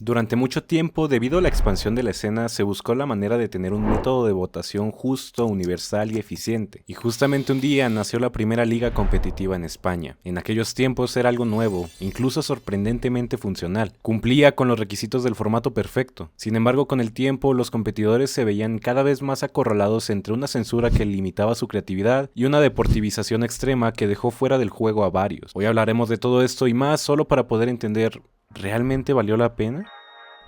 Durante mucho tiempo, debido a la expansión de la escena, se buscó la manera de tener un método de votación justo, universal y eficiente. Y justamente un día nació la primera liga competitiva en España. En aquellos tiempos era algo nuevo, incluso sorprendentemente funcional. Cumplía con los requisitos del formato perfecto. Sin embargo, con el tiempo, los competidores se veían cada vez más acorralados entre una censura que limitaba su creatividad y una deportivización extrema que dejó fuera del juego a varios. Hoy hablaremos de todo esto y más solo para poder entender, ¿realmente valió la pena?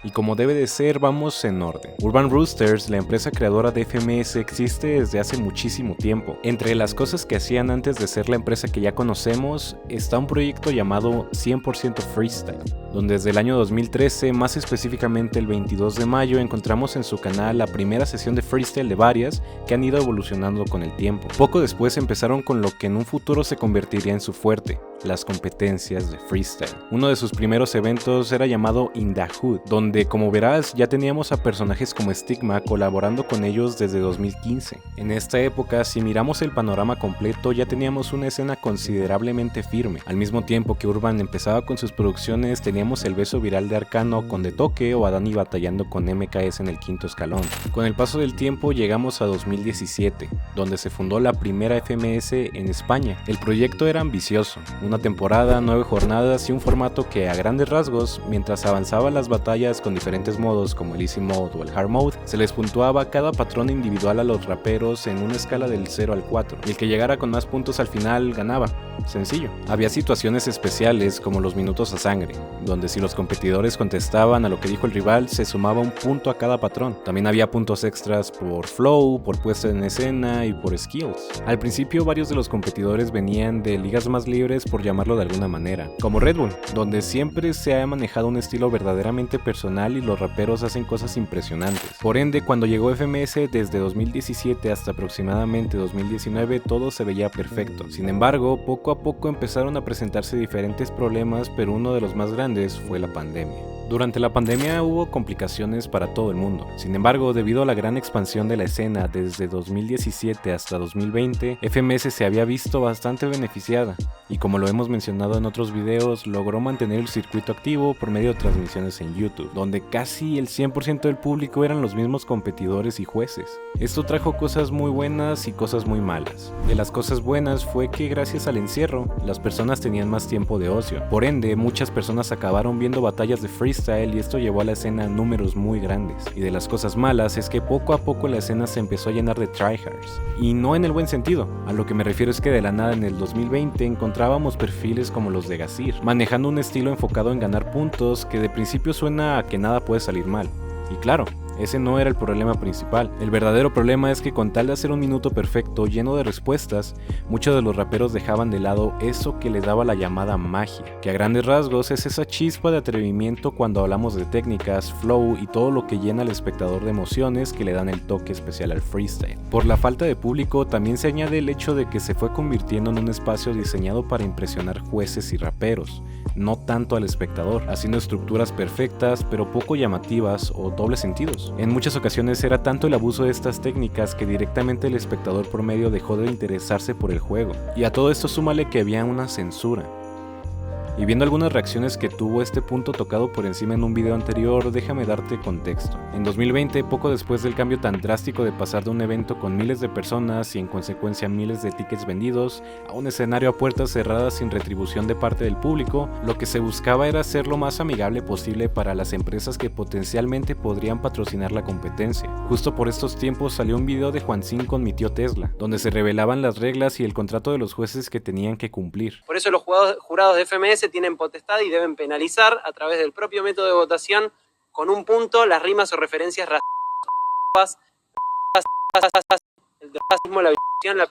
Y como debe de ser, vamos en orden. Urban Roosters, la empresa creadora de FMS, existe desde hace muchísimo tiempo. Entre las cosas que hacían antes de ser la empresa que ya conocemos, está un proyecto llamado 100% Freestyle, donde desde el año 2013, más específicamente el 22 de mayo, encontramos en su canal la primera sesión de freestyle de varias que han ido evolucionando con el tiempo. Poco después empezaron con lo que en un futuro se convertiría en su fuerte, las competencias de freestyle. Uno de sus primeros eventos era llamado In The Hood, donde como verás ya teníamos a personajes como Stigma colaborando con ellos desde 2015. En esta época, si miramos el panorama completo, ya teníamos una escena considerablemente firme. Al mismo tiempo que Urban empezaba con sus producciones, teníamos el beso viral de Arcano con De Toque o a Dani batallando con MKS en el quinto escalón. Con el paso del tiempo llegamos a 2017, donde se fundó la primera FMS en España. El proyecto era ambicioso, una temporada, 9 jornadas y un formato que a grandes rasgos, mientras avanzaban las batallas con diferentes modos como el Easy Mode o el Hard Mode, se les puntuaba cada patrón individual a los raperos en una escala del 0 al 4, y el que llegara con más puntos al final ganaba. Sencillo. Había situaciones especiales como los minutos a sangre, donde si los competidores contestaban a lo que dijo el rival, se sumaba un punto a cada patrón. También había puntos extras por flow, por puesta en escena y por skills. Al principio varios de los competidores venían de ligas más libres, por llamarlo de alguna manera, como Red Bull, donde siempre se ha manejado un estilo verdaderamente personal y los raperos hacen cosas impresionantes. Por ende, cuando llegó FMS desde 2017 hasta aproximadamente 2019, todo se veía perfecto. Sin embargo, poco a poco empezaron a presentarse diferentes problemas, pero uno de los más grandes fue la pandemia. Durante la pandemia hubo complicaciones para todo el mundo. Sin embargo, debido a la gran expansión de la escena desde 2017 hasta 2020, FMS se había visto bastante beneficiada y, como lo hemos mencionado en otros videos, logró mantener el circuito activo por medio de transmisiones en YouTube, donde casi el 100% del público eran los mismos competidores y jueces. Esto trajo cosas muy buenas y cosas muy malas. De las cosas buenas fue que gracias al encierro, las personas tenían más tiempo de ocio. Por ende, muchas personas acabaron viendo batallas de freestyle y esto llevó a la escena a números muy grandes. Y de las cosas malas es que poco a poco la escena se empezó a llenar de tryhards. Y no en el buen sentido. A lo que me refiero es que de la nada en el 2020 encontrábamos perfiles como los de Gazir, manejando un estilo enfocado en ganar puntos que de principio suena a que nada puede salir mal. Y claro, ese no era el problema principal. El verdadero problema es que con tal de hacer un minuto perfecto lleno de respuestas, muchos de los raperos dejaban de lado eso que le daba la llamada magia, que a grandes rasgos es esa chispa de atrevimiento cuando hablamos de técnicas, flow y todo lo que llena al espectador de emociones que le dan el toque especial al freestyle. Por la falta de público también se añade el hecho de que se fue convirtiendo en un espacio diseñado para impresionar jueces y raperos, no tanto al espectador, haciendo estructuras perfectas pero poco llamativas o dobles sentidos. En muchas ocasiones era tanto el abuso de estas técnicas que directamente el espectador promedio dejó de interesarse por el juego. Y a todo esto súmale que había una censura. Y viendo algunas reacciones que tuvo este punto tocado por encima en un video anterior, déjame darte contexto. En 2020, poco después del cambio tan drástico de pasar de un evento con miles de personas y en consecuencia miles de tickets vendidos, a un escenario a puertas cerradas sin retribución de parte del público, lo que se buscaba era ser lo más amigable posible para las empresas que potencialmente podrían patrocinar la competencia. Justo por estos tiempos salió un video de Juancín con mi tío Tesla, donde se revelaban las reglas y el contrato de los jueces que tenían que cumplir. Por eso los jurados de FMS tienen potestad y deben penalizar a través del propio método de votación con un punto las rimas o referencias raciales, el racismo, la violación,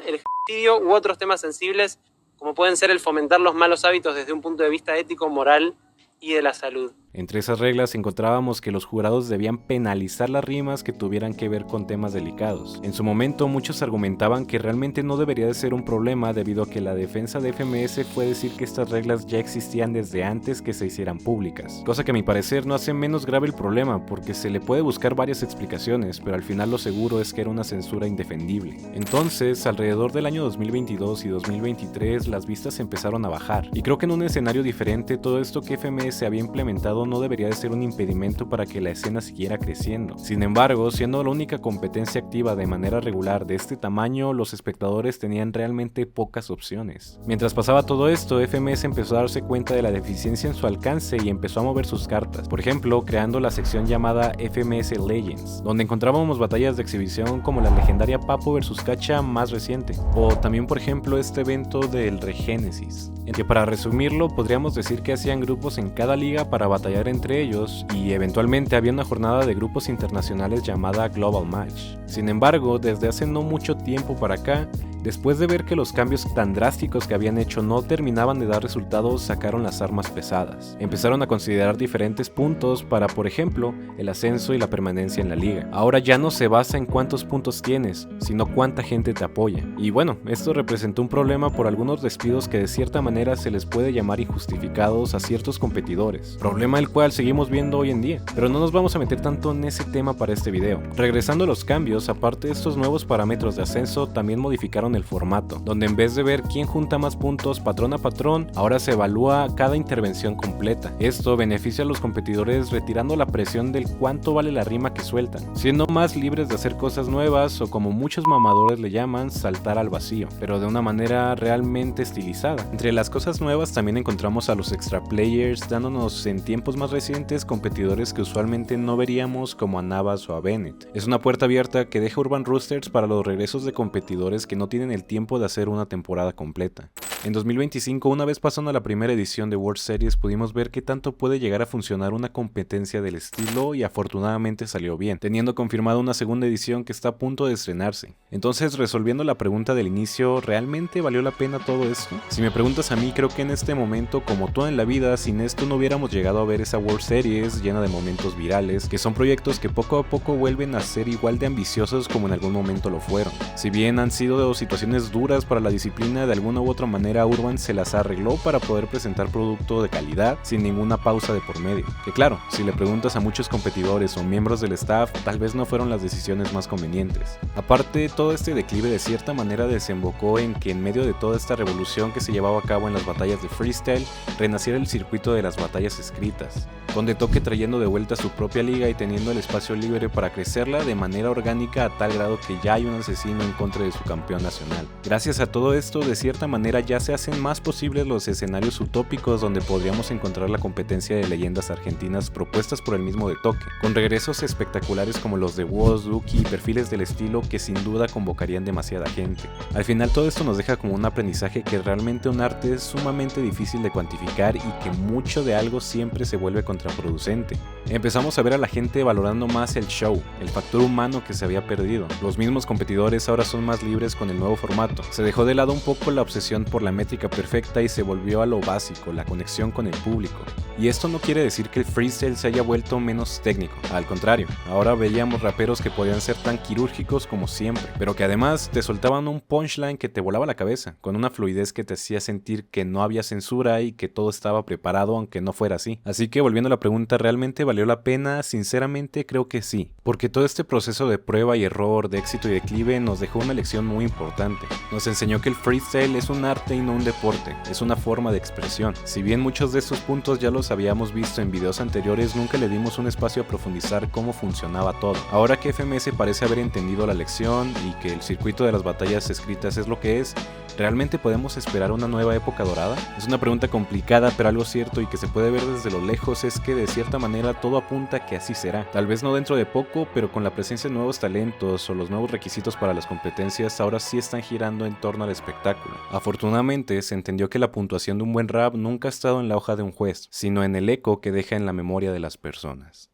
el genocidio u otros temas sensibles como pueden ser el fomentar los malos hábitos desde un punto de vista ético, moral y de la salud. Entre esas reglas encontrábamos que los jurados debían penalizar las rimas que tuvieran que ver con temas delicados. En su momento muchos argumentaban que realmente no debería de ser un problema debido a que la defensa de FMS fue decir que estas reglas ya existían desde antes que se hicieran públicas, cosa que a mi parecer no hace menos grave el problema porque se le puede buscar varias explicaciones, pero al final lo seguro es que era una censura indefendible. Entonces, alrededor del año 2022 y 2023 las vistas empezaron a bajar, y creo que en un escenario diferente todo esto que FMS se había implementado no debería de ser un impedimento para que la escena siguiera creciendo. Sin embargo, siendo la única competencia activa de manera regular de este tamaño, los espectadores tenían realmente pocas opciones. Mientras pasaba todo esto, FMS empezó a darse cuenta de la deficiencia en su alcance y empezó a mover sus cartas. Por ejemplo, creando la sección llamada FMS Legends, donde encontrábamos batallas de exhibición como la legendaria Papo vs Gacha más reciente, o también por ejemplo este evento del Regénesis, en que para resumirlo podríamos decir que hacían grupos en cada liga para batallar entre ellos y eventualmente había una jornada de grupos internacionales llamada Global Match. Sin embargo, desde hace no mucho tiempo para acá, después de ver que los cambios tan drásticos que habían hecho no terminaban de dar resultados, sacaron las armas pesadas. Empezaron a considerar diferentes puntos para, por ejemplo, el ascenso y la permanencia en la liga. Ahora ya no se basa en cuántos puntos tienes, sino cuánta gente te apoya. Y bueno, esto representó un problema por algunos despidos que de cierta manera se les puede llamar injustificados a ciertos competidores. Problema el cual seguimos viendo hoy en día, pero no nos vamos a meter tanto en ese tema para este video. Regresando a los cambios, aparte de estos nuevos parámetros de ascenso, también modificaron el formato, donde en vez de ver quién junta más puntos patrón a patrón, ahora se evalúa cada intervención completa. Esto beneficia a los competidores retirando la presión del cuánto vale la rima que sueltan, siendo más libres de hacer cosas nuevas o, como muchos mamadores le llaman, saltar al vacío, pero de una manera realmente estilizada. Entre las cosas nuevas también encontramos a los extra players, dándonos en tiempos más recientes competidores que usualmente no veríamos, como a Navas o a Bennett. Es una puerta abierta que deja Urban Roosters para los regresos de competidores que no tienen el tiempo de hacer una temporada completa. En 2025, una vez pasando a la primera edición de World Series, pudimos ver qué tanto puede llegar a funcionar una competencia del estilo y afortunadamente salió bien, teniendo confirmada una segunda edición que está a punto de estrenarse. Entonces, resolviendo la pregunta del inicio, ¿realmente valió la pena todo esto? Si me preguntas a mí, creo que en este momento, como todo en la vida, sin esto no hubiéramos llegado a ver esa World Series llena de momentos virales, que son proyectos que poco a poco vuelven a ser igual de ambiciosos como en algún momento lo fueron. Si bien han sido situaciones duras para la disciplina, de alguna u otra manera Urban se las arregló para poder presentar producto de calidad sin ninguna pausa de por medio. Que claro, si le preguntas a muchos competidores o miembros del staff, tal vez no fueron las decisiones más convenientes. Aparte, todo este declive de cierta manera desembocó en que en medio de toda esta revolución que se llevaba a cabo en las batallas de freestyle, renaciera el circuito de las batallas escritas, con De Toque trayendo de vuelta su propia liga y teniendo el espacio libre para crecerla de manera orgánica a tal grado que ya hay un asesino en contra de su campeón nacional. Gracias a todo esto, de cierta manera ya se hacen más posibles los escenarios utópicos donde podríamos encontrar la competencia de leyendas argentinas propuestas por el mismo De Toque, con regresos espectaculares como los de Woz, Duki y perfiles del estilo que sin duda convocarían demasiada gente. Al final todo esto nos deja como un aprendizaje que realmente un arte es sumamente difícil de cuantificar y que mucho de algo siempre se vuelve contraproducente. Empezamos a ver a la gente valorando más el show, el factor humano que se había perdido. Los mismos competidores ahora son más libres con el nuevo formato. Se dejó de lado un poco la obsesión por la métrica perfecta y se volvió a lo básico, la conexión con el público. Y esto no quiere decir que el freestyle se haya vuelto menos técnico, al contrario, ahora veíamos raperos que podían ser tan quirúrgicos como siempre, pero que además te soltaban un punchline que te volaba la cabeza, con una fluidez que te hacía sentir que no había censura y que todo estaba preparado aunque no fuera así. Así que volviendo a la pregunta, ¿realmente valió la pena? Sinceramente creo que sí, porque todo este proceso de prueba y error, de éxito y declive nos dejó una lección muy importante. Nos enseñó que el freestyle es un arte y no un deporte, es una forma de expresión. Si bien muchos de estos puntos ya los habíamos visto en videos anteriores, nunca le dimos un espacio a profundizar cómo funcionaba todo. Ahora que FMS parece haber entendido la lección y que el circuito de las batallas escritas es lo que es, ¿realmente podemos esperar una nueva época dorada? Es una pregunta complicada, pero algo cierto y que se puede ver desde lo lejos es que de cierta manera todo apunta a que así será. Tal vez no dentro de poco, pero con la presencia de nuevos talentos o los nuevos requisitos para las competencias, ahora sí están girando en torno al espectáculo. Afortunadamente, se entendió que la puntuación de un buen rap nunca ha estado en la hoja de un juez, sino en el eco que deja en la memoria de las personas.